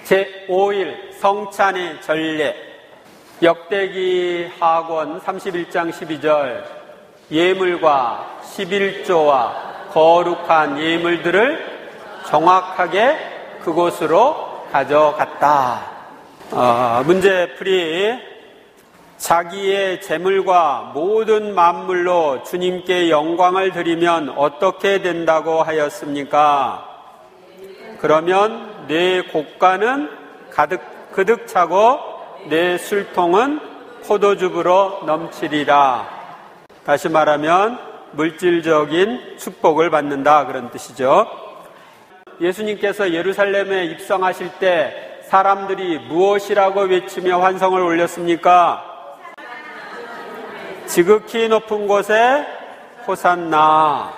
제5일 성찬의 전례. 역대기 하권 31장 12절. 예물과 11조와 거룩한 예물들을 정확하게 그곳으로 가져갔다. 문제풀이. 자기의 재물과 모든 만물로 주님께 영광을 드리면 어떻게 된다고 하였습니까? 그러면 내 곡간은 그득 차고 내 술통은 포도즙으로 넘치리라. 다시 말하면 물질적인 축복을 받는다, 그런 뜻이죠. 예수님께서 예루살렘에 입성하실 때 사람들이 무엇이라고 외치며 환성을 올렸습니까? 지극히 높은 곳에 호산나.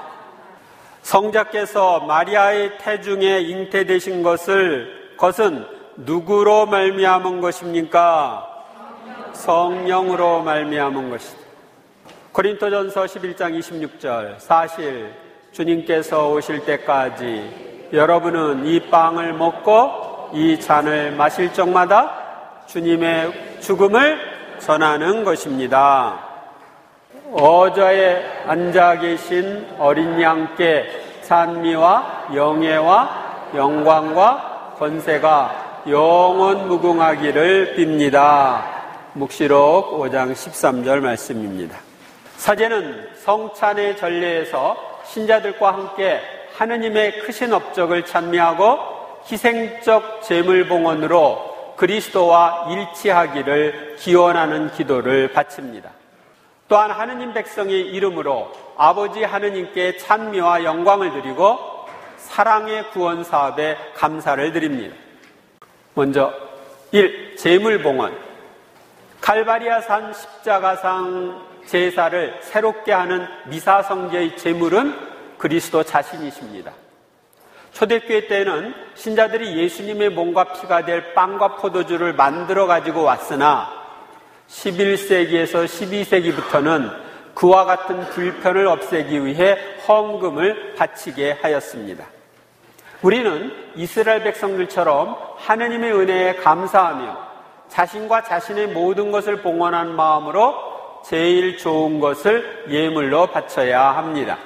성자께서 마리아의 태중에 잉태되신 것은 누구로 말미암은 것입니까? 성령으로 말미암은 것이다. 고린토전서 11장 26절. 사실 주님께서 오실 때까지 여러분은 이 빵을 먹고 이 잔을 마실 적마다 주님의 죽음을 전하는 것입니다. 어저에 앉아 계신 어린 양께 찬미와 영예와 영광과 권세가 영원 무궁하기를 빕니다. 묵시록 5장 13절 말씀입니다. 사제는 성찬의 전례에서 신자들과 함께 하느님의 크신 업적을 찬미하고 희생적 제물봉헌으로 그리스도와 일치하기를 기원하는 기도를 바칩니다. 또한 하느님 백성의 이름으로 아버지 하느님께 찬미와 영광을 드리고 사랑의 구원 사업에 감사를 드립니다. 먼저 1. 제물봉헌. 칼바리아산 십자가상 제사를 새롭게 하는 미사성제의 제물은 그리스도 자신이십니다. 초대교회 때는 신자들이 예수님의 몸과 피가 될 빵과 포도주를 만들어 가지고 왔으나 11세기에서 12세기부터는 그와 같은 불편을 없애기 위해 헌금을 바치게 하였습니다. 우리는 이스라엘 백성들처럼 하느님의 은혜에 감사하며 자신과 자신의 모든 것을 봉헌한 마음으로 제일 좋은 것을 예물로 바쳐야 합니다.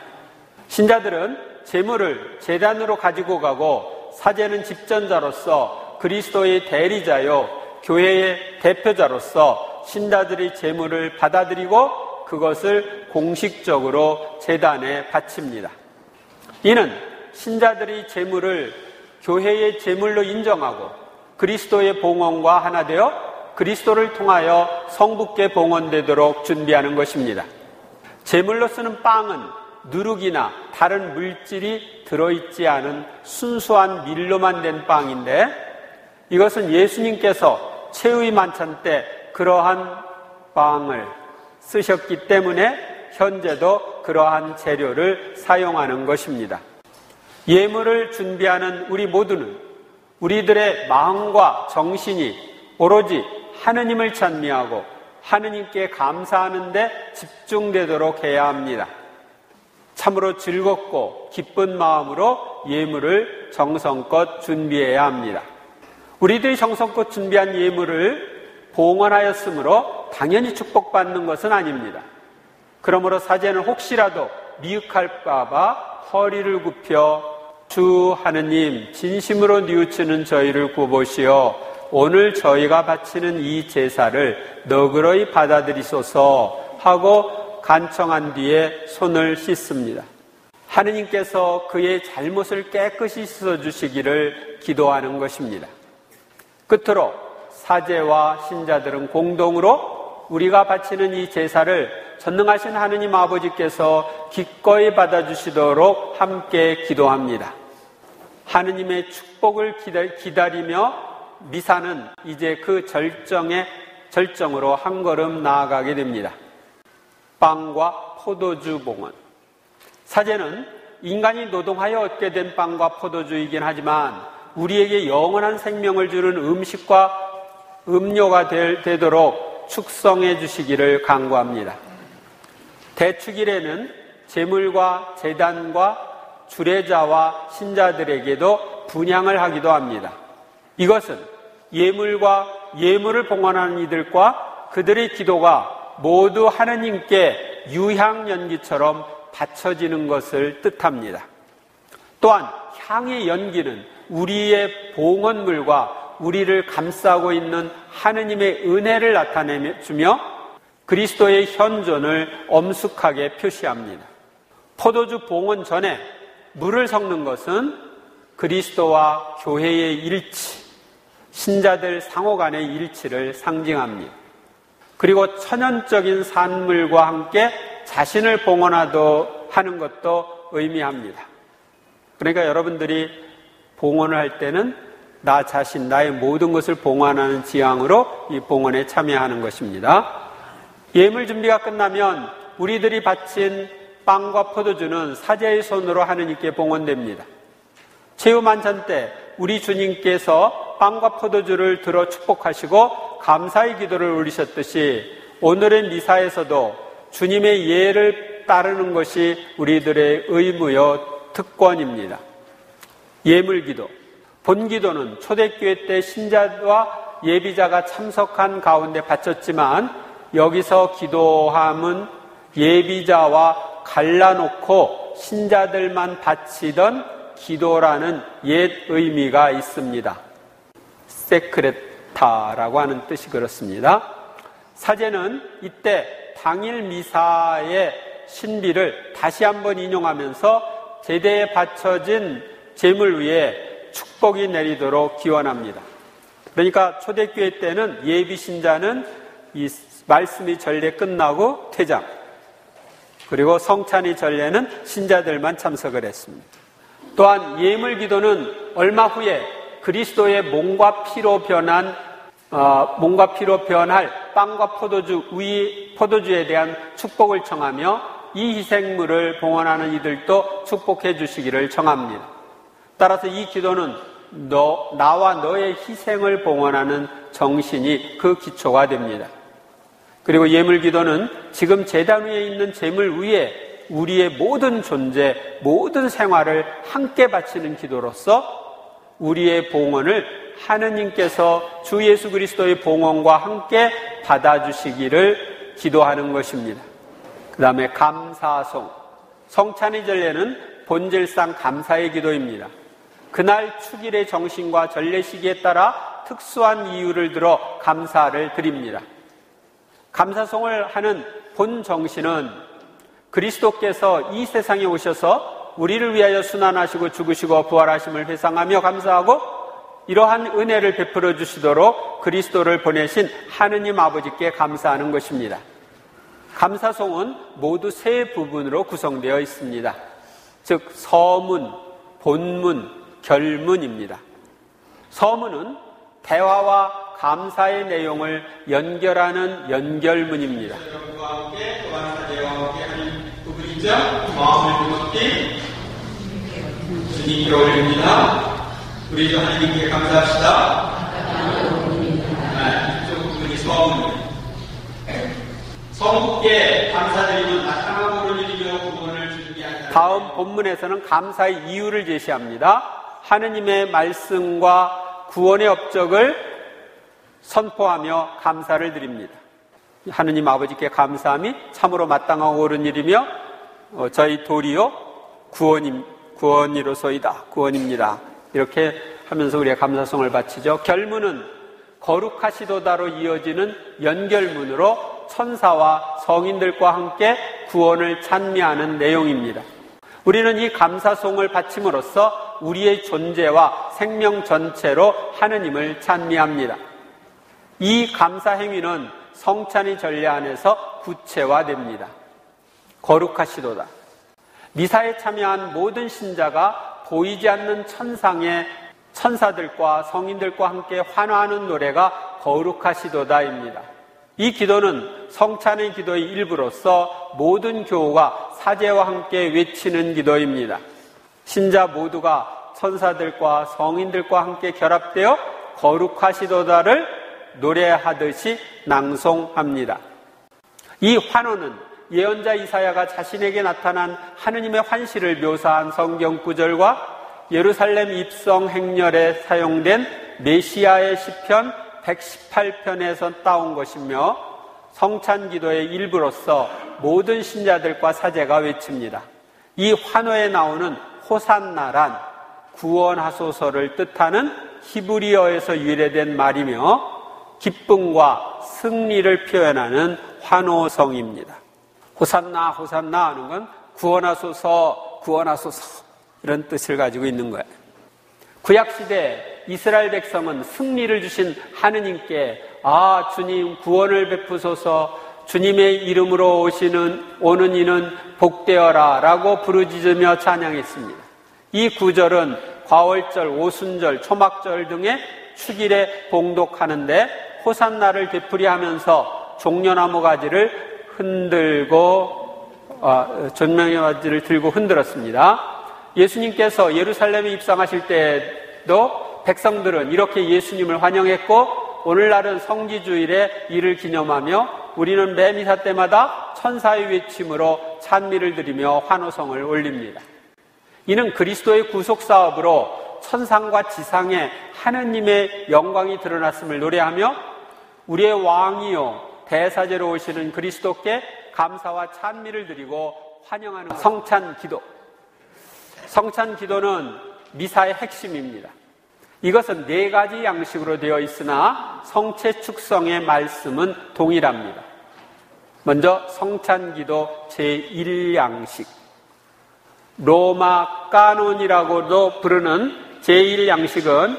신자들은 제물을 제단으로 가지고 가고 사제는 집전자로서 그리스도의 대리자요 교회의 대표자로서 신자들의 제물을 받아들이고 그것을 공식적으로 제단에 바칩니다. 이는 신자들의 제물을 교회의 제물로 인정하고 그리스도의 봉헌과 하나 되어 그리스도를 통하여 성부께 봉헌되도록 준비하는 것입니다. 제물로 쓰는 빵은 누룩이나 다른 물질이 들어있지 않은 순수한 밀로만 된 빵인데 이것은 예수님께서 최후의 만찬 때 그러한 빵을 쓰셨기 때문에 현재도 그러한 재료를 사용하는 것입니다. 예물을 준비하는 우리 모두는 우리들의 마음과 정신이 오로지 하느님을 찬미하고 하느님께 감사하는 데 집중되도록 해야 합니다. 참으로 즐겁고 기쁜 마음으로 예물을 정성껏 준비해야 합니다. 우리들이 정성껏 준비한 예물을 봉헌하였으므로 당연히 축복받는 것은 아닙니다. 그러므로 사제는 혹시라도 미흡할까 봐 허리를 굽혀 주 하느님 진심으로 뉘우치는 저희를 구보시어 오늘 저희가 바치는 이 제사를 너그러이 받아들이소서 하고 간청한 뒤에 손을 씻습니다. 하느님께서 그의 잘못을 깨끗이 씻어주시기를 기도하는 것입니다. 끝으로 사제와 신자들은 공동으로 우리가 바치는 이 제사를 전능하신 하느님 아버지께서 기꺼이 받아주시도록 함께 기도합니다. 하느님의 축복을 기다리며 미사는 이제 그 절정으로 한 걸음 나아가게 됩니다. 빵과 포도주 봉헌. 사제는 인간이 노동하여 얻게 된 빵과 포도주이긴 하지만 우리에게 영원한 생명을 주는 음식과 음료가 되도록 축성해 주시기를 간구합니다. 대축일에는 제물과 제단과 주례자와 신자들에게도 분향을 하기도 합니다. 이것은 예물과 예물을 봉헌하는 이들과 그들의 기도가 모두 하느님께 유향연기처럼 바쳐지는 것을 뜻합니다. 또한 향의 연기는 우리의 봉헌물과 우리를 감싸고 있는 하느님의 은혜를 나타내주며 그리스도의 현존을 엄숙하게 표시합니다. 포도주 봉헌 전에 물을 섞는 것은 그리스도와 교회의 일치, 신자들 상호 간의 일치를 상징합니다. 그리고 천연적인 산물과 함께 자신을 봉헌하는 것도 의미합니다. 그러니까 여러분들이 봉헌을 할 때는 나 자신, 나의 모든 것을 봉헌하는 지향으로 이 봉헌에 참여하는 것입니다. 예물 준비가 끝나면 우리들이 바친 빵과 포도주는 사제의 손으로 하느님께 봉헌됩니다. 최후 만찬 때 우리 주님께서 빵과 포도주를 들어 축복하시고 감사의 기도를 올리셨듯이 오늘의 미사에서도 주님의 예를 따르는 것이 우리들의 의무요 특권입니다. 예물기도, 본기도는 초대교회 때 신자와 예비자가 참석한 가운데 바쳤지만 여기서 기도함은 예비자와 갈라놓고 신자들만 바치던 기도라는 옛 의미가 있습니다. 세크레타라고 하는 뜻이 그렇습니다. 사제는 이때 당일 미사의 신비를 다시 한번 인용하면서 제대에 바쳐진 제물 위에 축복이 내리도록 기원합니다. 그러니까 초대교회 때는 예비 신자는 이 말씀이 전례 끝나고 퇴장, 그리고 성찬이 전례는 신자들만 참석을 했습니다. 또한 예물 기도는 얼마 후에 그리스도의 몸과 피로 변할 빵과 포도주에 대한 축복을 청하며 이 희생물을 봉헌하는 이들도 축복해 주시기를 청합니다. 따라서 이 기도는 나와 너의 희생을 봉헌하는 정신이 그 기초가 됩니다. 그리고 예물 기도는 지금 제단 위에 있는 제물 위에 우리의 모든 존재, 모든 생활을 함께 바치는 기도로서 우리의 봉헌을 하느님께서 주 예수 그리스도의 봉헌과 함께 받아주시기를 기도하는 것입니다. 그 다음에 감사송. 성찬의 전례는 본질상 감사의 기도입니다. 그날 축일의 정신과 전례 시기에 따라 특수한 이유를 들어 감사를 드립니다. 감사송을 하는 본 정신은 그리스도께서 이 세상에 오셔서 우리를 위하여 순환하시고 죽으시고 부활하심을 회상하며 감사하고 이러한 은혜를 베풀어 주시도록 그리스도를 보내신 하느님 아버지께 감사하는 것입니다. 감사송은 모두 세 부분으로 구성되어 있습니다. 즉 서문, 본문, 결문입니다. 서문은 대화와 감사의 내용을 연결하는 연결문입니다. 여러분과 함께 또한 사제와 함께 하는 부분이죠. 마음을 무겁게 주님께 올립니다. 우리도 하나님께 감사합시다. 이쪽 부분이 서문입니다. 성국께 감사드리면 나타나고 오는 일이며 구원을 주기 하다. 다음 본문에서는 감사의 이유를 제시합니다. 하느님의 말씀과 구원의 업적을 선포하며 감사를 드립니다. 하느님 아버지께 감사함이 참으로 마땅하고 옳은 일이며 저희 도리요 구원이로소이다. 구원입니다. 이렇게 하면서 우리가 감사송을 바치죠. 결문은 거룩하시도다로 이어지는 연결문으로 천사와 성인들과 함께 구원을 찬미하는 내용입니다. 우리는 이 감사송을 바침으로써 우리의 존재와 생명 전체로 하느님을 찬미합니다. 이 감사 행위는 성찬의 전례 안에서 구체화됩니다. 거룩하시도다. 미사에 참여한 모든 신자가 보이지 않는 천상의 천사들과 성인들과 함께 환호하는 노래가 거룩하시도다입니다. 이 기도는 성찬의 기도의 일부로서 모든 교우가 사제와 함께 외치는 기도입니다. 신자 모두가 천사들과 성인들과 함께 결합되어 거룩하시도다를 노래하듯이 낭송합니다. 이 환호는 예언자 이사야가 자신에게 나타난 하느님의 환시를 묘사한 성경 구절과 예루살렘 입성 행렬에 사용된 메시아의 시편 118편에서 따온 것이며 성찬기도의 일부로서 모든 신자들과 사제가 외칩니다. 이 환호에 나오는 호산나란 구원하소서를 뜻하는 히브리어에서 유래된 말이며 기쁨과 승리를 표현하는 환호성입니다. 호산나 호산나 하는 건 구원하소서 구원하소서 이런 뜻을 가지고 있는 거예요. 구약시대 이스라엘 백성은 승리를 주신 하느님께 주님 구원을 베푸소서, 주님의 이름으로 오는 이는 복되어라 라고 부르짖으며 찬양했습니다. 이 구절은 과월절, 오순절, 초막절 등의 축일에 봉독하는데 호산나를 되풀이하면서 종려나무 가지를 전명의 들고 흔들었습니다. 예수님께서 예루살렘에 입성하실 때도 백성들은 이렇게 예수님을 환영했고, 오늘날은 성지주일에 이를 기념하며 우리는 매 미사 때마다 천사의 외침으로 찬미를 드리며 환호성을 올립니다. 이는 그리스도의 구속사업으로 천상과 지상에 하느님의 영광이 드러났음을 노래하며 우리의 왕이요 대사제로 오시는 그리스도께 감사와 찬미를 드리고 환영하는 성찬기도. 성찬기도는 미사의 핵심입니다. 이것은 4가지 양식으로 되어 있으나 성체 축성의 말씀은 동일합니다. 먼저 성찬기도 제1양식, 로마 까논이라고도 부르는 제1양식은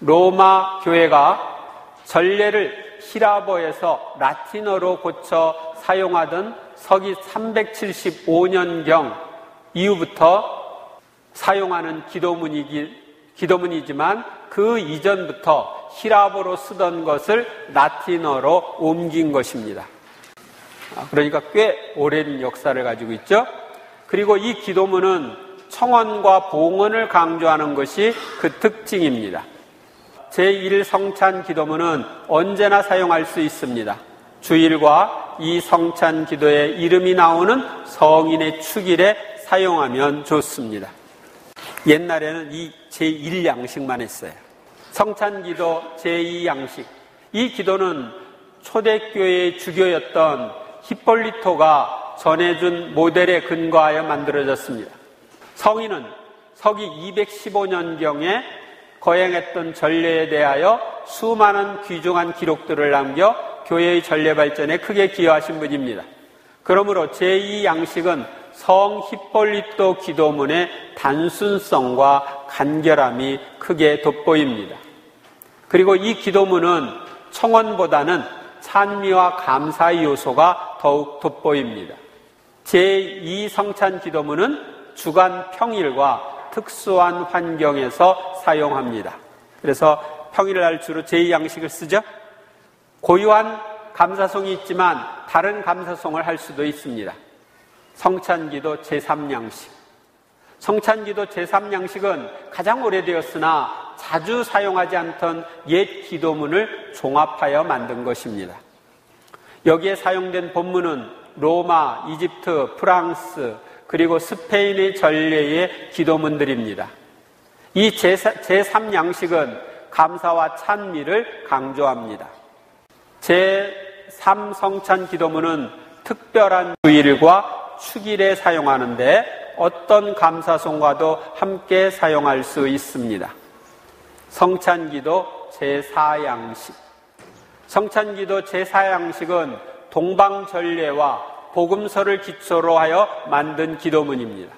로마 교회가 전례를 히라보에서 라틴어로 고쳐 사용하던 서기 375년경 이후부터 사용하는 기도문이지만 그 이전부터 히라보로 쓰던 것을 라틴어로 옮긴 것입니다. 그러니까 꽤 오랜 역사를 가지고 있죠. 그리고 이 기도문은 청원과 봉헌을 강조하는 것이 그 특징입니다. 제1성찬 기도문은 언제나 사용할 수 있습니다. 주일과 이 성찬 기도의 이름이 나오는 성인의 축일에 사용하면 좋습니다. 옛날에는 이 제1양식만 했어요. 성찬기도 제2양식. 이 기도는 초대교회의 주교였던 히폴리토가 전해준 모델에 근거하여 만들어졌습니다. 성인은 서기 215년경에 거행했던 전례에 대하여 수많은 귀중한 기록들을 남겨 교회의 전례 발전에 크게 기여하신 분입니다. 그러므로 제2양식은 성 히폴리토 기도문의 단순성과 간결함이 크게 돋보입니다. 그리고 이 기도문은 청원보다는 찬미와 감사의 요소가 더욱 돋보입니다. 제2성찬 기도문은 주간 평일과 특수한 환경에서 사용합니다. 그래서 평일날 주로 제2양식을 쓰죠. 고유한 감사송이 있지만 다른 감사송을 할 수도 있습니다. 성찬기도 제3양식. 성찬기도 제3양식은 가장 오래되었으나 자주 사용하지 않던 옛 기도문을 종합하여 만든 것입니다. 여기에 사용된 본문은 로마, 이집트, 프랑스, 그리고 스페인의 전례의 기도문들입니다. 이 제3양식은 감사와 찬미를 강조합니다. 제3성찬 기도문은 특별한 주일과 축일에 사용하는데 어떤 감사송과도 함께 사용할 수 있습니다. 성찬기도 제4양식. 성찬기도 제4양식은 동방전례와 복음서를 기초로 하여 만든 기도문입니다.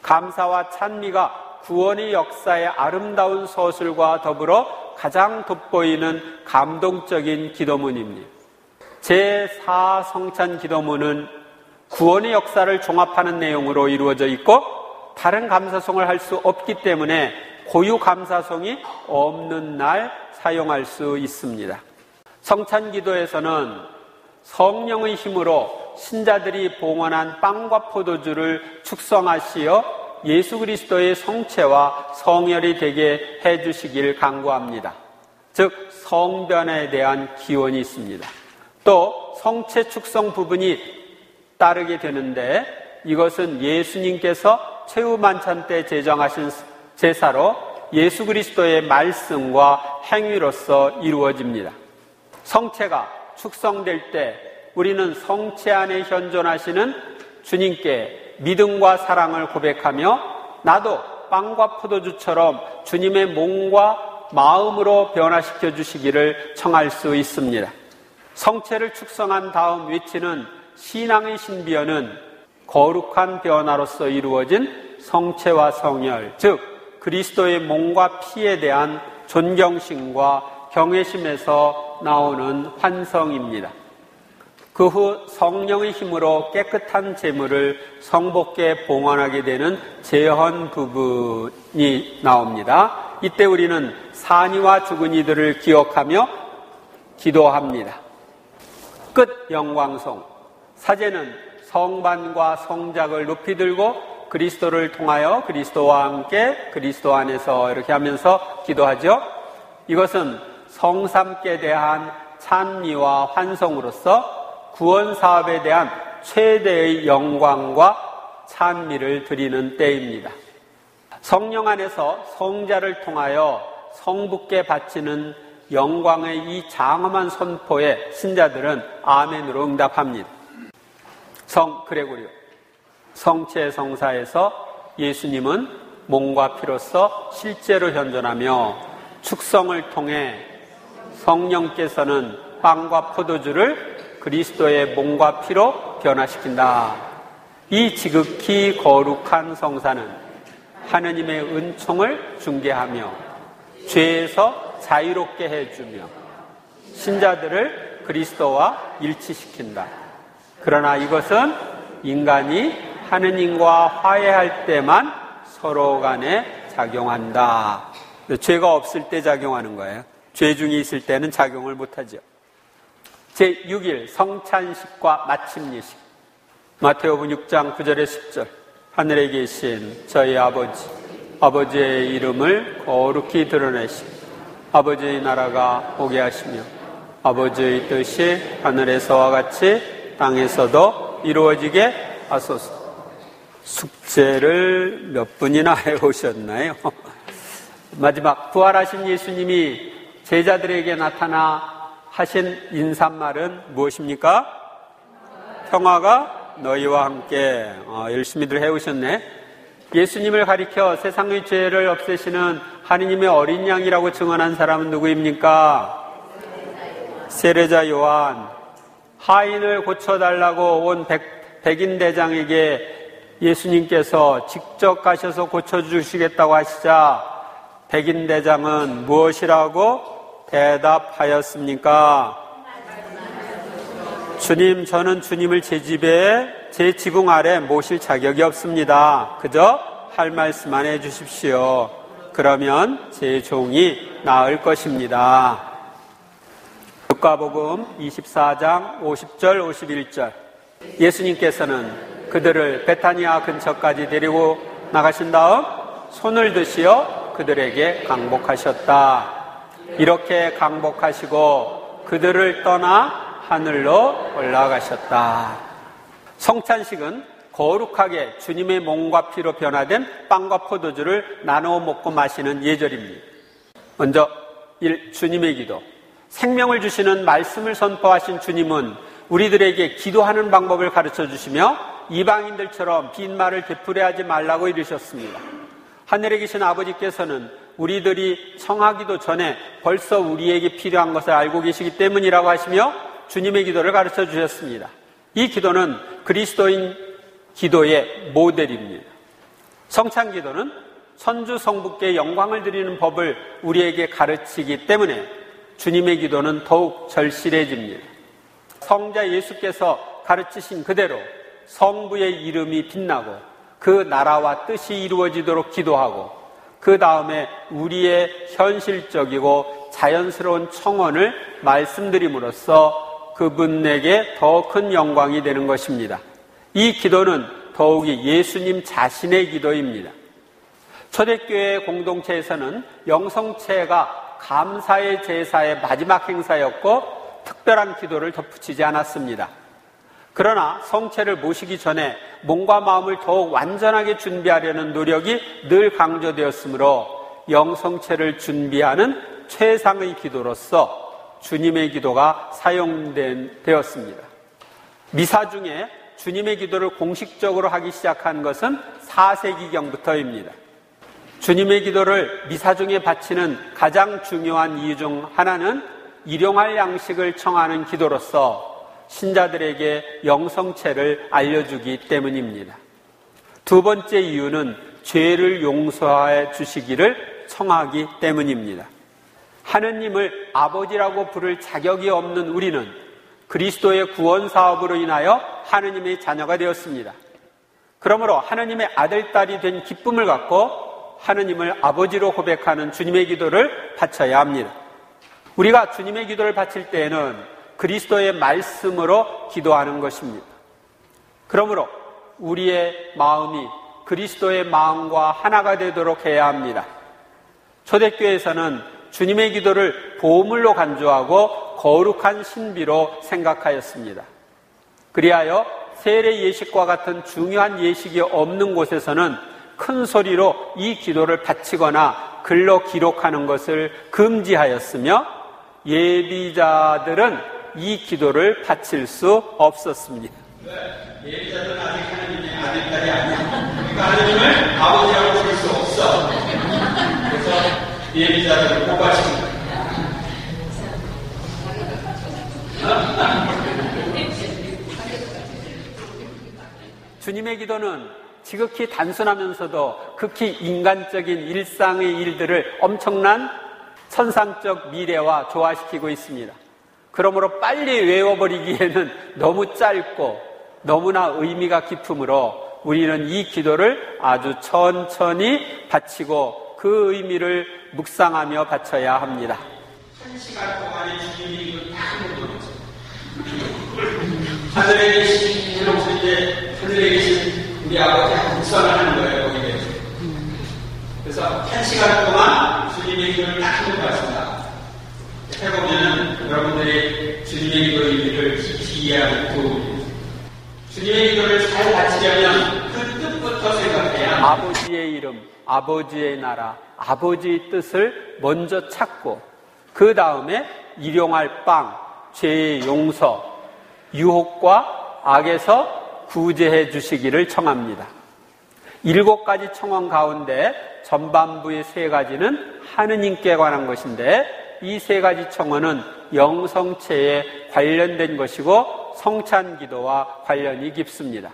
감사와 찬미가 구원의 역사의 아름다운 서술과 더불어 가장 돋보이는 감동적인 기도문입니다. 제4성찬 기도문은 구원의 역사를 종합하는 내용으로 이루어져 있고 다른 감사송을 할 수 없기 때문에 고유 감사송이 없는 날 사용할 수 있습니다. 성찬기도에서는 성령의 힘으로 신자들이 봉헌한 빵과 포도주를 축성하시어 예수 그리스도의 성체와 성혈이 되게 해주시길 간구합니다. 즉 성변에 대한 기원이 있습니다. 또 성체 축성 부분이 따르게 되는데 이것은 예수님께서 최후 만찬 때 제정하신 제사로 예수 그리스도의 말씀과 행위로서 이루어집니다. 성체가 축성될 때 우리는 성체 안에 현존하시는 주님께 믿음과 사랑을 고백하며 나도 빵과 포도주처럼 주님의 몸과 마음으로 변화시켜 주시기를 청할 수 있습니다. 성체를 축성한 다음 외치는 신앙의 신비어는 거룩한 변화로서 이루어진 성체와 성혈, 즉 그리스도의 몸과 피에 대한 존경심과 경외심에서 나오는 환성입니다. 그 후 성령의 힘으로 깨끗한 제물을 성복게 봉헌하게 되는 제헌 부분이 나옵니다. 이때 우리는 산이와 죽은 이들을 기억하며 기도합니다. 끝 영광송. 사제는 성반과 성작을 높이 들고 그리스도를 통하여 그리스도와 함께 그리스도 안에서 이렇게 하면서 기도하죠. 이것은 성삼께 대한 찬미와 환송으로서 구원 사업에 대한 최대의 영광과 찬미를 드리는 때입니다. 성령 안에서 성자를 통하여 성부께 바치는 영광의 이 장엄한 선포에 신자들은 아멘으로 응답합니다. 성 그레고리오, 성체 성사에서 예수님은 몸과 피로서 실제로 현존하며 축성을 통해 성령께서는 빵과 포도주를 그리스도의 몸과 피로 변화시킨다. 이 지극히 거룩한 성사는 하느님의 은총을 중개하며 죄에서 자유롭게 해주며 신자들을 그리스도와 일치시킨다. 그러나 이것은 인간이 하느님과 화해할 때만 서로 간에 작용한다. 죄가 없을 때 작용하는 거예요. 죄 중에 있을 때는 작용을 못하죠. 제6일 성찬식과 마침 예식. 마태복음 6장 9절에 10절. 하늘에 계신 저희 아버지의 이름을 거룩히 드러내시고 아버지의 나라가 오게 하시며 아버지의 뜻이 하늘에서와 같이 땅에서도 이루어지게 하소서. 숙제를 몇 분이나 해오셨나요? 마지막 부활하신 예수님이 제자들에게 나타나 하신 인사말은 무엇입니까? 평화가 너희와 함께. 열심히들 해오셨네. 예수님을 가리켜 세상의 죄를 없애시는 하느님의 어린 양이라고 증언한 사람은 누구입니까? 세례자 요한. 하인을 고쳐달라고 온 백인 대장에게 예수님께서 직접 가셔서 고쳐주시겠다고 하시자 백인 대장은 무엇이라고 대답하였습니까? 주님, 저는 주님을 제 집에 제 지붕 아래 모실 자격이 없습니다. 그저 할 말씀만 해주십시오. 그러면 제 종이 나을 것입니다. 루카복음 24장 50절 51절. 예수님께서는 그들을 베타니아 근처까지 데리고 나가신 다음 손을 드시어 그들에게 강복하셨다. 이렇게 강복하시고 그들을 떠나 하늘로 올라가셨다. 성찬식은 거룩하게 주님의 몸과 피로 변화된 빵과 포도주를 나누어 먹고 마시는 예절입니다. 먼저 1. 주님의 기도. 생명을 주시는 말씀을 선포하신 주님은 우리들에게 기도하는 방법을 가르쳐 주시며 이방인들처럼 빈말을 되풀이하지 말라고 이르셨습니다. 하늘에 계신 아버지께서는 우리들이 청하기도 전에 벌써 우리에게 필요한 것을 알고 계시기 때문이라고 하시며 주님의 기도를 가르쳐 주셨습니다. 이 기도는 그리스도인 기도의 모델입니다. 성찬 기도는 천주 성부께 영광을 드리는 법을 우리에게 가르치기 때문에 주님의 기도는 더욱 절실해집니다. 성자 예수께서 가르치신 그대로 성부의 이름이 빛나고 그 나라와 뜻이 이루어지도록 기도하고 그 다음에 우리의 현실적이고 자연스러운 청원을 말씀드림으로써 그분에게 더 큰 영광이 되는 것입니다. 이 기도는 더욱이 예수님 자신의 기도입니다. 초대교회 공동체에서는 영성체가 감사의 제사의 마지막 행사였고 특별한 기도를 덧붙이지 않았습니다. 그러나 성체를 모시기 전에 몸과 마음을 더욱 완전하게 준비하려는 노력이 늘 강조되었으므로 영성체를 준비하는 최상의 기도로서 주님의 기도가 사용되었습니다. 미사 중에 주님의 기도를 공식적으로 하기 시작한 것은 4세기경부터입니다. 주님의 기도를 미사 중에 바치는 가장 중요한 이유 중 하나는 일용할 양식을 청하는 기도로서 신자들에게 영성체를 알려주기 때문입니다. 두 번째 이유는 죄를 용서해 주시기를 청하기 때문입니다. 하느님을 아버지라고 부를 자격이 없는 우리는 그리스도의 구원 사업으로 인하여 하느님의 자녀가 되었습니다. 그러므로 하느님의 아들, 딸이 된 기쁨을 갖고 하느님을 아버지로 고백하는 주님의 기도를 바쳐야 합니다. 우리가 주님의 기도를 바칠 때에는 그리스도의 말씀으로 기도하는 것입니다. 그러므로 우리의 마음이 그리스도의 마음과 하나가 되도록 해야 합니다. 초대교회에서는 주님의 기도를 보물로 간주하고 거룩한 신비로 생각하였습니다. 그리하여 세례 예식과 같은 중요한 예식이 없는 곳에서는 큰 소리로 이 기도를 바치거나 글로 기록하는 것을 금지하였으며 예비자들은 이 기도를 바칠 수 없었습니다. 예비자들은 아직 하나님의 아들딸이 아니야. 그러니까 하나님을 아버지라고 부를 수 없어. 그래서 예비자들을 못 바칩니다. 주님의 기도는 지극히 단순하면서도 극히 인간적인 일상의 일들을 엄청난 천상적 미래와 조화시키고 있습니다. 그러므로 빨리 외워버리기에는 너무 짧고 너무나 의미가 깊으므로 우리는 이 기도를 아주 천천히 바치고 그 의미를 묵상하며 바쳐야 합니다. 1시간 동안의 주님이 이걸 다 묻어놓죠. 하늘에 계신 이제 하늘에 계신 우리 아버지 묵상을 하는 거예요, 거기에. 그래서 1시간 동안 주님의 기도를 딱 하는 것 같습니다. 해보면 여러분들이 주님의 기도의 의미를 깊이 이해하는 도움입니다. 주님의 기도를 잘 바치려면 그 뜻부터 생각해야 아버지의 이름, 아버지의 나라, 아버지의 뜻을 먼저 찾고 그 다음에 일용할 빵, 죄의 용서, 유혹과 악에서 구제해 주시기를 청합니다. 7가지 청원 가운데 전반부의 3가지는 하느님께 관한 것인데 이 3가지 청원은 영성체에 관련된 것이고 성찬기도와 관련이 깊습니다.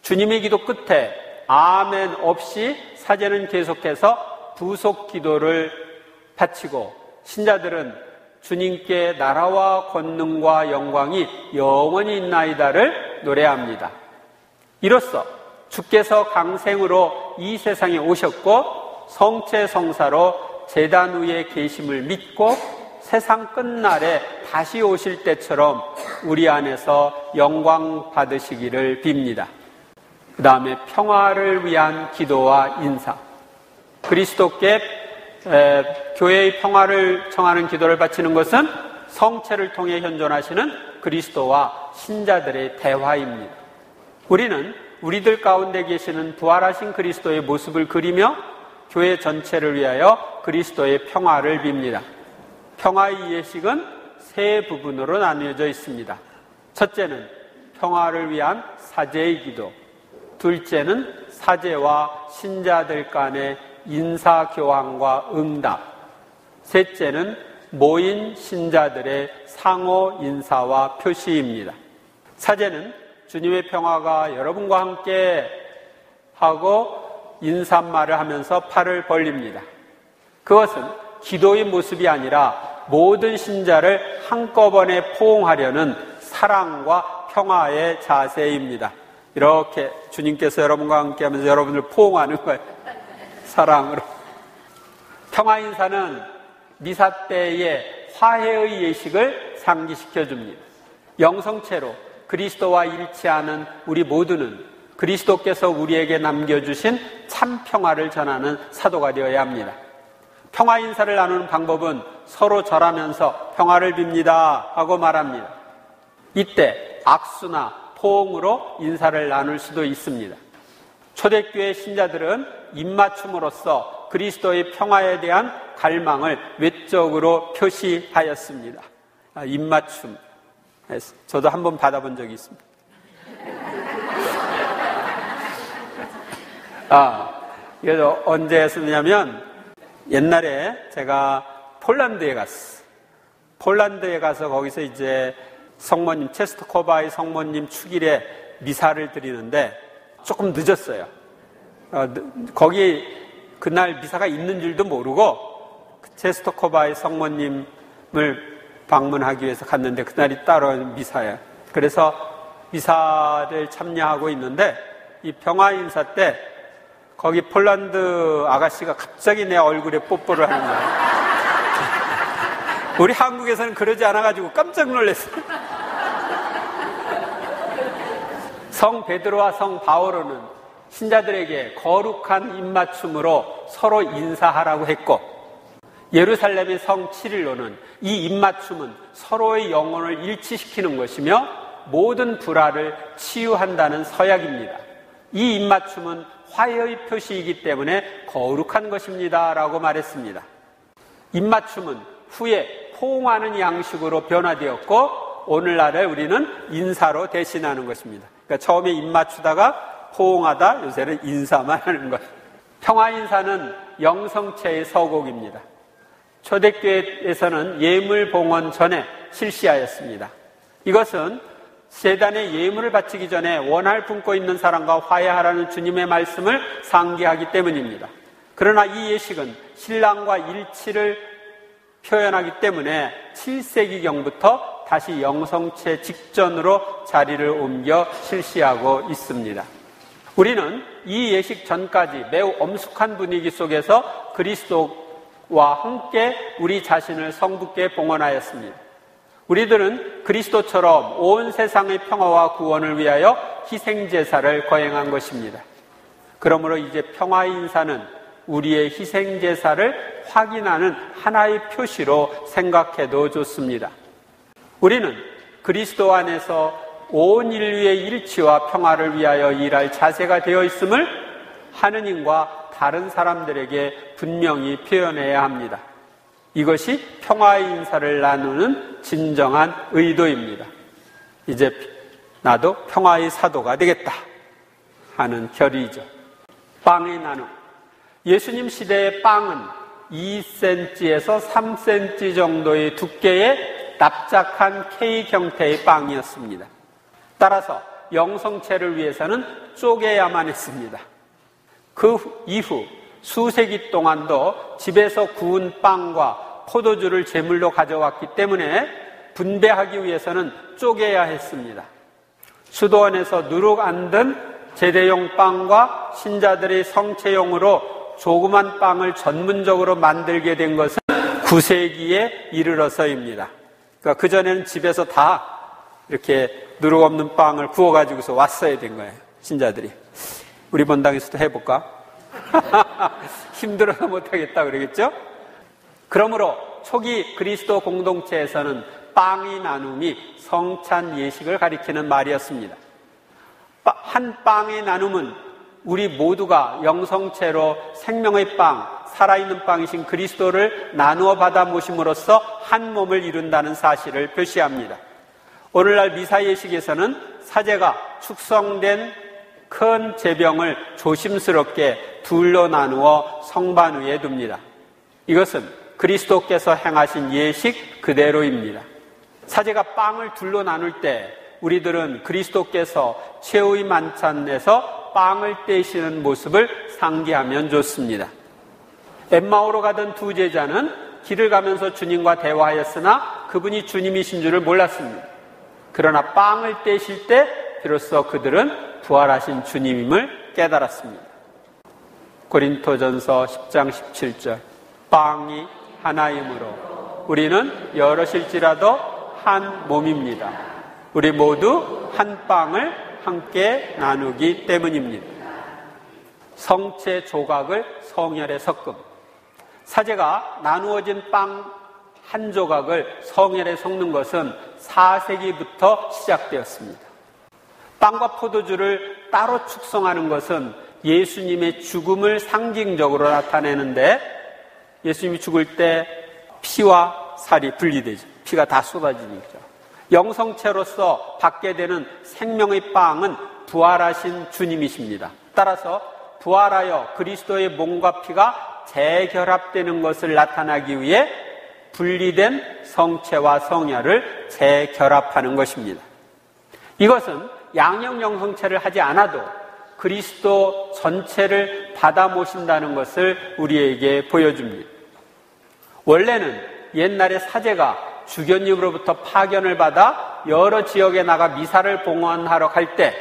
주님의 기도 끝에 아멘 없이 사제는 계속해서 부속기도를 바치고 신자들은 주님께 나라와 권능과 영광이 영원히 있나이다를 노래합니다. 이로써 주께서 강생으로 이 세상에 오셨고 성체성사로 제단 위에 계심을 믿고 세상 끝날에 다시 오실 때처럼 우리 안에서 영광 받으시기를 빕니다. 그 다음에 평화를 위한 기도와 인사. 그리스도께 교회의 평화를 청하는 기도를 바치는 것은 성체를 통해 현존하시는 그리스도와 신자들의 대화입니다. 우리는 우리들 가운데 계시는 부활하신 그리스도의 모습을 그리며 교회 전체를 위하여 그리스도의 평화를 빕니다. 평화의 예식은 3 부분으로 나뉘어져 있습니다. 첫째는 평화를 위한 사제의 기도, 둘째는 사제와 신자들 간의 인사교환과 응답, 셋째는 모인 신자들의 상호 인사와 표시입니다. 사제는 주님의 평화가 여러분과 함께 하고 인사말을 하면서 팔을 벌립니다. 그것은 기도의 모습이 아니라 모든 신자를 한꺼번에 포옹하려는 사랑과 평화의 자세입니다. 이렇게 주님께서 여러분과 함께 하면서 여러분을 포옹하는 거예요. 사랑으로. 평화 인사는 미사 때의 화해의 예식을 상기시켜 줍니다. 영성체로 그리스도와 일치하는 우리 모두는 그리스도께서 우리에게 남겨주신 참 평화를 전하는 사도가 되어야 합니다. 평화 인사를 나누는 방법은 서로 절하면서 평화를 빕니다 하고 말합니다. 이때 악수나 포옹으로 인사를 나눌 수도 있습니다. 초대교회 신자들은 입맞춤으로써 그리스도의 평화에 대한 갈망을 외적으로 표시하였습니다. 입맞춤. 저도 한번 받아본 적이 있습니다. 이거 언제 했었냐면 옛날에 제가 폴란드에 갔어. 폴란드에 가서 거기서 이제 성모님, 체스토코바의 성모님 축일에 미사를 드리는데 조금 늦었어요. 거기 그날 미사가 있는 줄도 모르고 체스토코바의 성모님을 방문하기 위해서 갔는데 그날이 따로 미사예요. 그래서 미사를 참여하고 있는데 이 평화 인사 때 거기 폴란드 아가씨가 갑자기 내 얼굴에 뽀뽀를 하는 거예요. 우리 한국에서는 그러지 않아가지고 깜짝 놀랐어요. 성 베드로와 성 바오로는 신자들에게 거룩한 입맞춤으로 서로 인사하라고 했고, 예루살렘의 성 치릴로는 이 입맞춤은 서로의 영혼을 일치시키는 것이며 모든 불화를 치유한다는 서약입니다. 이 입맞춤은 화해의 표시이기 때문에 거룩한 것입니다 라고 말했습니다. 입맞춤은 후에 포옹하는 양식으로 변화되었고 오늘날에 우리는 인사로 대신하는 것입니다. 그러니까 처음에 입맞추다가 포옹하다, 요새는 인사만 하는 거예요. 평화인사는 영성체의 서곡입니다. 초대교회에서는 예물봉헌 전에 실시하였습니다. 이것은 제단에 예물을 바치기 전에 원할 품고 있는 사람과 화해하라는 주님의 말씀을 상기하기 때문입니다. 그러나 이 예식은 신랑과 일치를 표현하기 때문에 7세기경부터 다시 영성체 직전으로 자리를 옮겨 실시하고 있습니다. 우리는 이 예식 전까지 매우 엄숙한 분위기 속에서 그리스도와 함께 우리 자신을 성부께 봉헌하였습니다. 우리들은 그리스도처럼 온 세상의 평화와 구원을 위하여 희생제사를 거행한 것입니다. 그러므로 이제 평화인사는 우리의 희생제사를 확인하는 하나의 표시로 생각해도 좋습니다. 우리는 그리스도 안에서 온 인류의 일치와 평화를 위하여 일할 자세가 되어 있음을 하느님과 다른 사람들에게 분명히 표현해야 합니다. 이것이 평화의 인사를 나누는 진정한 의도입니다. 이제 나도 평화의 사도가 되겠다 하는 결의죠. 빵의 나눔. 예수님 시대의 빵은 2cm에서 3cm 정도의 두께의 납작한 K 형태의 빵이었습니다. 따라서 영성체를 위해서는 쪼개야만 했습니다. 그 이후 수세기 동안도 집에서 구운 빵과 포도주를 제물로 가져왔기 때문에 분배하기 위해서는 쪼개야 했습니다. 수도원에서 누룩 안 든 제대용 빵과 신자들의 성체용으로 조그만 빵을 전문적으로 만들게 된 것은 9세기에 이르러서입니다. 그러니까 그전에는 집에서 다 이렇게 누룩 없는 빵을 구워가지고서 왔어야 된 거예요. 신자들이. 우리 본당에서도 해볼까? 힘들어서 못하겠다 그러겠죠? 그러므로 초기 그리스도 공동체에서는 빵의 나눔이 성찬 예식을 가리키는 말이었습니다. 한 빵의 나눔은 우리 모두가 영성체로 생명의 빵, 살아있는 빵이신 그리스도를 나누어 받아 모심으로써 한 몸을 이룬다는 사실을 표시합니다. 오늘날 미사 예식에서는 사제가 축성된 큰 제병을 조심스럽게 둘로 나누어 성반 위에 둡니다. 이것은 그리스도께서 행하신 예식 그대로입니다. 사제가 빵을 둘로 나눌 때 우리들은 그리스도께서 최후의 만찬에서 빵을 떼시는 모습을 상기하면 좋습니다. 엠마오로 가던 두 제자는 길을 가면서 주님과 대화하였으나 그분이 주님이신 줄을 몰랐습니다. 그러나 빵을 떼실 때 비로소 그들은 부활하신 주님임을 깨달았습니다. 고린토전서 10장 17절 빵이 하나이므로 우리는 여럿일지라도 한 몸입니다. 우리 모두 한 빵을 함께 나누기 때문입니다. 성체 조각을 성혈에 섞음. 사제가 나누어진 빵 한 조각을 성혈에 섞는 것은 4세기부터 시작되었습니다. 빵과 포도주를 따로 축성하는 것은 예수님의 죽음을 상징적으로 나타내는데, 예수님이 죽을 때 피와 살이 분리되죠. 피가 다 쏟아지니까. 영성체로서 받게 되는 생명의 빵은 부활하신 주님이십니다. 따라서 부활하여 그리스도의 몸과 피가 재결합되는 것을 나타나기 위해 분리된 성체와 성혈을 재결합하는 것입니다. 이것은 양형 영성체를 하지 않아도 그리스도 전체를 받아 모신다는 것을 우리에게 보여줍니다. 원래는 옛날에 사제가 주교님으로부터 파견을 받아 여러 지역에 나가 미사를 봉헌하러 갈 때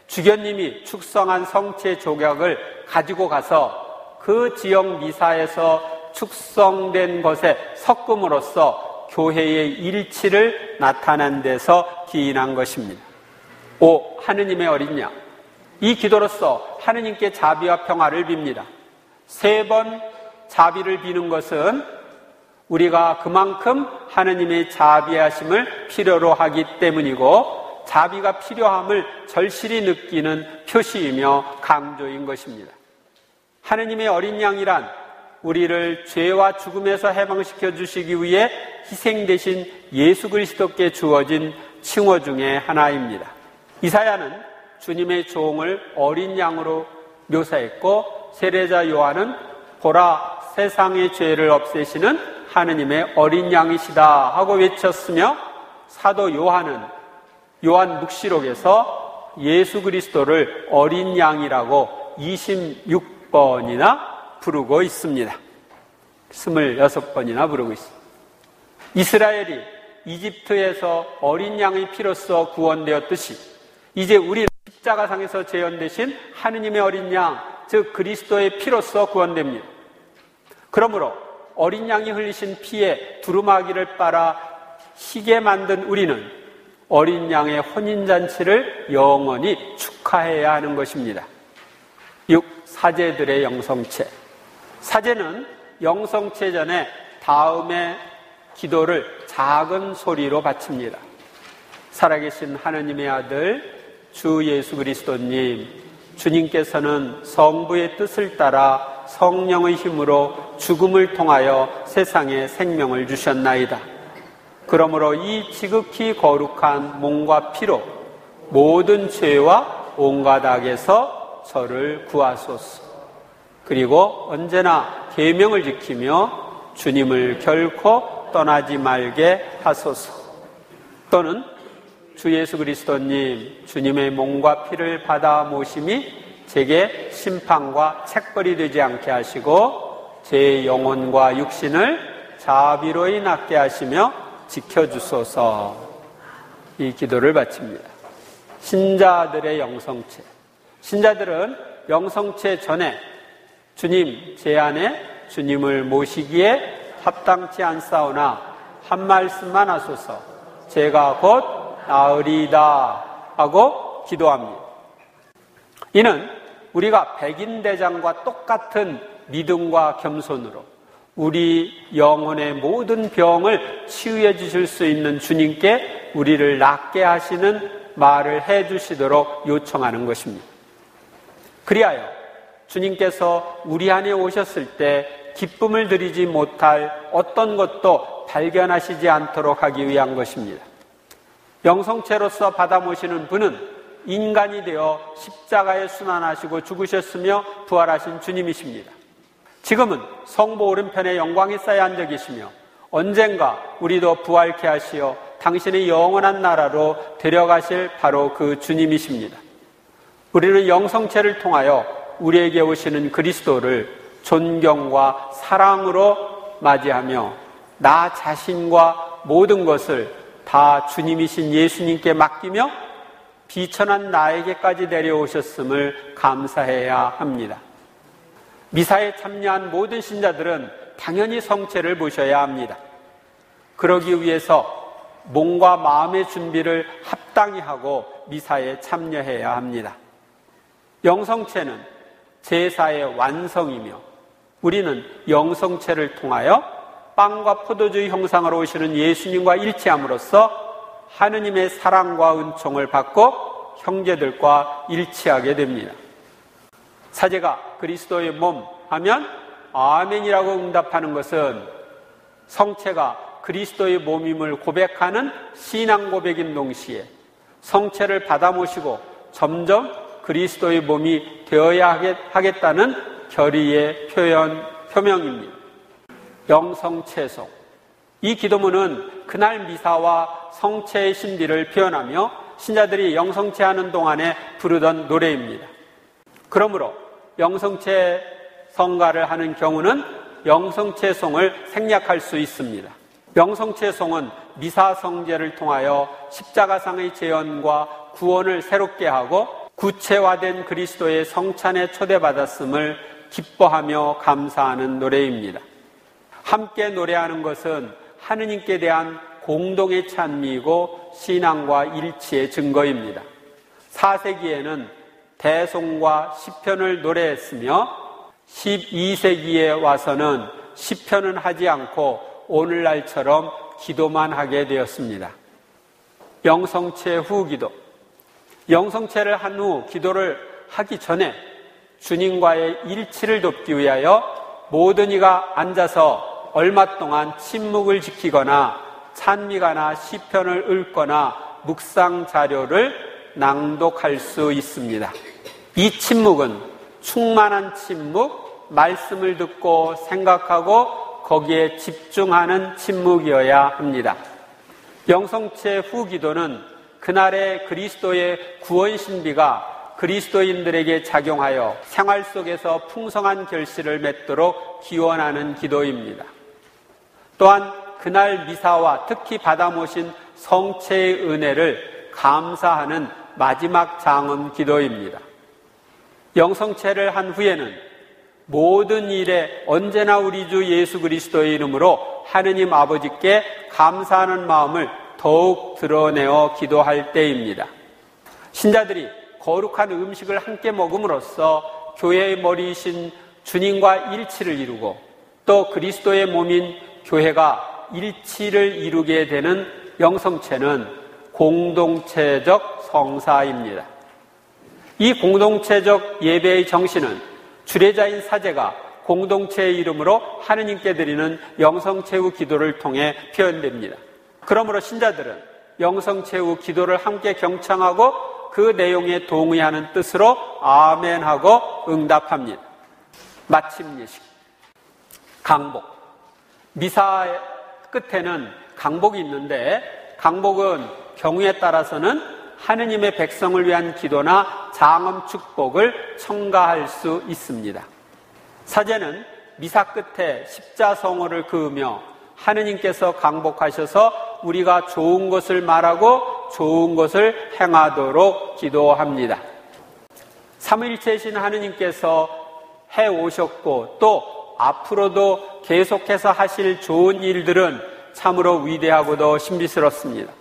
주교님이 축성한 성체 조각을 가지고 가서 그 지역 미사에서 축성된 것에 섞음으로써 교회의 일치를 나타낸 데서 기인한 것입니다. 오 하느님의 어린 양, 이 기도로서 하느님께 자비와 평화를 빕니다. 3번 자비를 비는 것은 우리가 그만큼 하느님의 자비하심을 필요로 하기 때문이고, 자비가 필요함을 절실히 느끼는 표시이며 강조인 것입니다. 하느님의 어린 양이란 우리를 죄와 죽음에서 해방시켜 주시기 위해 희생되신 예수 그리스도께 주어진 칭호 중에 하나입니다. 이사야는 주님의 종을 어린 양으로 묘사했고, 세례자 요한은 보라 세상의 죄를 없애시는 하느님의 어린 양이시다 하고 외쳤으며, 사도 요한은 요한 묵시록에서 예수 그리스도를 어린 양이라고 26번이나 부르고 있습니다. 26번이나 부르고 있습니다. 이스라엘이 이집트에서 어린 양의 피로써 구원되었듯이 이제 우리는 십자가상에서 재현되신 하느님의 어린 양, 즉 그리스도의 피로써 구원됩니다. 그러므로 어린 양이 흘리신 피에 두루마기를 빨아 희게 만든 우리는 어린 양의 혼인잔치를 영원히 축하해야 하는 것입니다. 6. 사제들의 영성체. 사제는 영성체 전에 다음의 기도를 작은 소리로 바칩니다. 살아계신 하느님의 아들 주 예수 그리스도님, 주님께서는 성부의 뜻을 따라 성령의 힘으로 죽음을 통하여 세상에 생명을 주셨나이다. 그러므로 이 지극히 거룩한 몸과 피로 모든 죄와 온갖 악에서 저를 구하소서. 그리고 언제나 계명을 지키며 주님을 결코 떠나지 말게 하소서. 또는 주 예수 그리스도님, 주님의 몸과 피를 받아 모심이 제게 심판과 책벌이 되지 않게 하시고 제 영혼과 육신을 자비로이 낫게 하시며 지켜주소서. 이 기도를 바칩니다. 신자들의 영성체. 신자들은 영성체 전에 주님, 제 안에 주님을 모시기에 합당치 않사오나 한 말씀만 하소서. 제가 곧 나으리이다 하고 기도합니다. 이는 우리가 백인대장과 똑같은 믿음과 겸손으로 우리 영혼의 모든 병을 치유해 주실 수 있는 주님께 우리를 낫게 하시는 말을 해 주시도록 요청하는 것입니다. 그리하여 주님께서 우리 안에 오셨을 때 기쁨을 드리지 못할 어떤 것도 발견하시지 않도록 하기 위한 것입니다. 영성체로서 받아 모시는 분은 인간이 되어 십자가에 순환하시고 죽으셨으며 부활하신 주님이십니다. 지금은 성부 오른편에 영광이 쌓여 앉아 계시며 언젠가 우리도 부활케 하시어 당신의 영원한 나라로 데려가실 바로 그 주님이십니다. 우리는 영성체를 통하여 우리에게 오시는 그리스도를 존경과 사랑으로 맞이하며 나 자신과 모든 것을 다 주님이신 예수님께 맡기며 비천한 나에게까지 내려오셨음을 감사해야 합니다. 미사에 참여한 모든 신자들은 당연히 성체를 보셔야 합니다. 그러기 위해서 몸과 마음의 준비를 합당히 하고 미사에 참여해야 합니다. 영성체는 제사의 완성이며 우리는 영성체를 통하여 빵과 포도주의 형상으로 오시는 예수님과 일치함으로써 하느님의 사랑과 은총을 받고 형제들과 일치하게 됩니다. 사제가 그리스도의 몸 하면 아멘이라고 응답하는 것은 성체가 그리스도의 몸임을 고백하는 신앙 고백인 동시에 성체를 받아 모시고 점점 그리스도의 몸이 되어야 하겠다는 결의의 표명입니다. 영성체송. 이 기도문은 그날 미사와 성체의 신비를 표현하며 신자들이 영성체하는 동안에 부르던 노래입니다. 그러므로 영성체 성가를 하는 경우는 영성체송을 생략할 수 있습니다. 영성체송은 미사 성제를 통하여 십자가상의 재현과 구원을 새롭게 하고 구체화된 그리스도의 성찬에 초대받았음을 기뻐하며 감사하는 노래입니다. 함께 노래하는 것은 하느님께 대한 공동의 찬미이고 신앙과 일치의 증거입니다. 4세기에는 대송과 시편을 노래했으며 12세기에 와서는 시편은 하지 않고 오늘날처럼 기도만 하게 되었습니다. 영성체 후 기도. 영성체를 한 후 기도를 하기 전에 주님과의 일치를 돕기 위하여 모든 이가 앉아서 얼마 동안 침묵을 지키거나 찬미가나 시편을 읽거나 묵상 자료를 낭독할 수 있습니다. 이 침묵은 충만한 침묵, 말씀을 듣고 생각하고 거기에 집중하는 침묵이어야 합니다. 영성체 후 기도는 그날의 그리스도의 구원 신비가 그리스도인들에게 작용하여 생활 속에서 풍성한 결실을 맺도록 기원하는 기도입니다. 또한 그날 미사와 특히 받아 모신 성체의 은혜를 감사하는 마지막 장엄 기도입니다. 영성체를 한 후에는 모든 일에 언제나 우리 주 예수 그리스도의 이름으로 하느님 아버지께 감사하는 마음을 더욱 드러내어 기도할 때입니다. 신자들이 거룩한 음식을 함께 먹음으로써 교회의 머리이신 주님과 일치를 이루고 또 그리스도의 몸인 교회가 일치를 이루게 되는 영성체는 공동체적 성사입니다. 이 공동체적 예배의 정신은 주례자인 사제가 공동체의 이름으로 하느님께 드리는 영성체 후 기도를 통해 표현됩니다. 그러므로 신자들은 영성체 후 기도를 함께 경청하고 그 내용에 동의하는 뜻으로 아멘하고 응답합니다. 마침 예식. 강복. 미사의 끝에는 강복이 있는데 강복은 경우에 따라서는 하느님의 백성을 위한 기도나 장엄 축복을 첨가할 수 있습니다. 사제는 미사 끝에 십자성호를 그으며 하느님께서 강복하셔서 우리가 좋은 것을 말하고 좋은 것을 행하도록 기도합니다. 삼위일체이신 하느님께서 해오셨고 또 앞으로도 계속해서 하실 좋은 일들은 참으로 위대하고도 신비스럽습니다.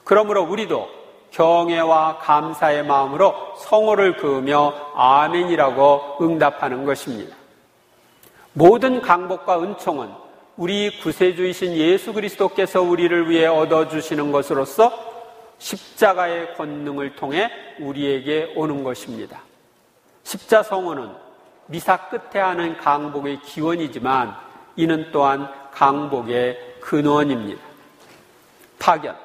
그러므로 우리도 경외와 감사의 마음으로 성호를 그으며 아멘이라고 응답하는 것입니다. 모든 강복과 은총은 우리 구세주이신 예수 그리스도께서 우리를 위해 얻어주시는 것으로서 십자가의 권능을 통해 우리에게 오는 것입니다. 십자성호는 미사 끝에 하는 강복의 기원이지만 이는 또한 강복의 근원입니다. 파견.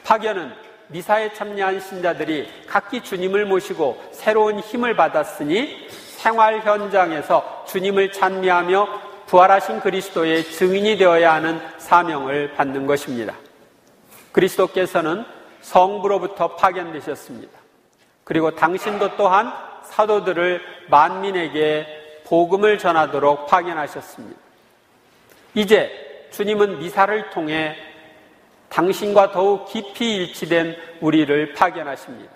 파견은 미사에 참여한 신자들이 각기 주님을 모시고 새로운 힘을 받았으니 생활 현장에서 주님을 찬미하며 부활하신 그리스도의 증인이 되어야 하는 사명을 받는 것입니다. 그리스도께서는 성부로부터 파견되셨습니다. 그리고 당신도 또한 사도들을 만민에게 복음을 전하도록 파견하셨습니다. 이제 주님은 미사를 통해 당신과 더욱 깊이 일치된 우리를 파견하십니다.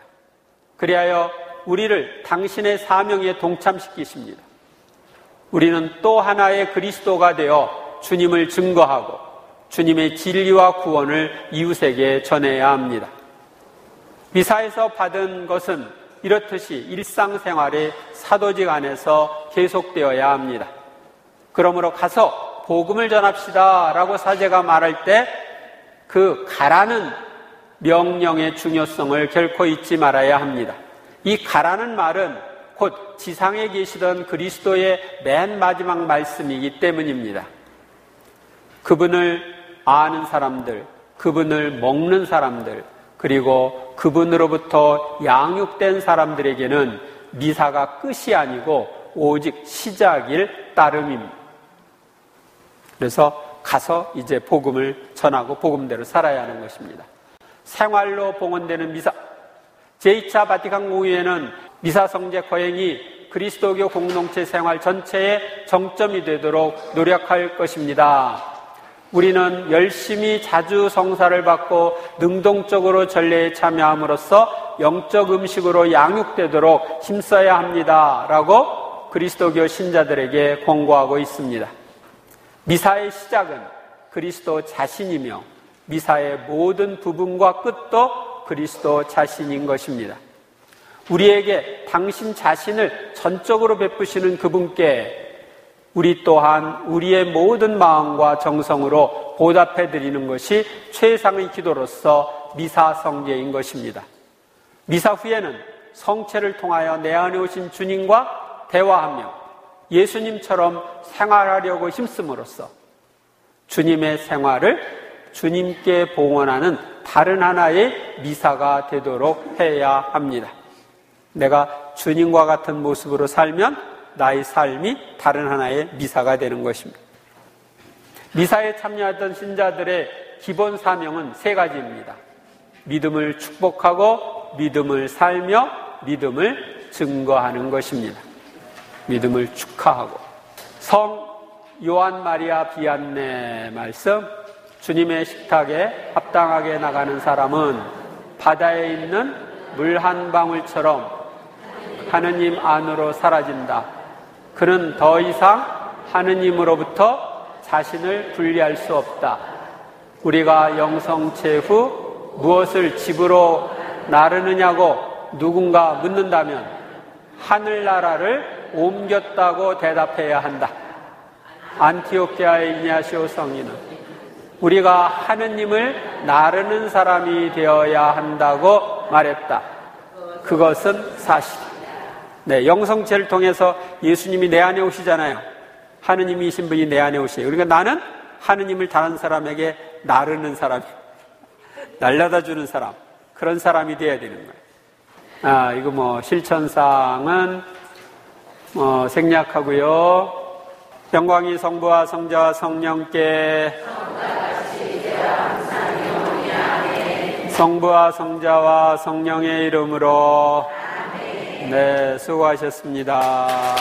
그리하여 우리를 당신의 사명에 동참시키십니다. 우리는 또 하나의 그리스도가 되어 주님을 증거하고 주님의 진리와 구원을 이웃에게 전해야 합니다. 미사에서 받은 것은 이렇듯이 일상생활의 사도직 안에서 계속되어야 합니다. 그러므로 가서 복음을 전합시다 라고 사제가 말할 때 그 가라는 명령의 중요성을 결코 잊지 말아야 합니다. 이 가라는 말은 곧 지상에 계시던 그리스도의 맨 마지막 말씀이기 때문입니다. 그분을 아는 사람들, 그분을 먹는 사람들, 그리고 그분으로부터 양육된 사람들에게는 미사가 끝이 아니고 오직 시작일 따름입니다. 그래서 가서 이제 복음을 전하고 복음대로 살아야 하는 것입니다. 생활로 봉헌되는 미사. 제2차 바티칸 공의회는 미사 성제 거행이 그리스도교 공동체 생활 전체의 정점이 되도록 노력할 것입니다. 우리는 열심히 자주 성사를 받고 능동적으로 전례에 참여함으로써 영적 음식으로 양육되도록 힘써야 합니다. 라고 그리스도교 신자들에게 권고하고 있습니다. 미사의 시작은 그리스도 자신이며 미사의 모든 부분과 끝도 그리스도 자신인 것입니다. 우리에게 당신 자신을 전적으로 베푸시는 그분께 우리 또한 우리의 모든 마음과 정성으로 보답해 드리는 것이 최상의 기도로서 미사 성제인 것입니다. 미사 후에는 성체를 통하여 내 안에 오신 주님과 대화하며 예수님처럼 생활하려고 힘씀으로써 주님의 생활을 주님께 봉헌하는 다른 하나의 미사가 되도록 해야 합니다. 내가 주님과 같은 모습으로 살면 나의 삶이 다른 하나의 미사가 되는 것입니다. 미사에 참여하던 신자들의 기본 사명은 3가지입니다. 믿음을 축복하고 믿음을 살며 믿음을 증거하는 것입니다. 믿음을 축하하고. 성 요한 마리아 비안네 말씀, 주님의 식탁에 합당하게 나가는 사람은 바다에 있는 물 한 방울처럼 하느님 안으로 사라진다. 그는 더 이상 하느님으로부터 자신을 분리할 수 없다. 우리가 영성체 후 무엇을 집으로 나르느냐고 누군가 묻는다면 하늘나라를 옮겼다고 대답해야 한다. 안티오키아의 이냐시오 성인은 우리가 하느님을 나르는 사람이 되어야 한다고 말했다. 그것은 사실이다. 네, 영성체를 통해서 예수님이 내 안에 오시잖아요. 하느님이신 분이 내 안에 오시요. 그러니까 나는 하느님을 다른 사람에게 나르는 사람, 날려다 주는 사람, 그런 사람이 되어야 되는 거예요. 이거 실천사항은 생략하고요. 영광이 성부와 성자와 성령께, 성부와 성자와 성령의 이름으로. 네, 수고하셨습니다.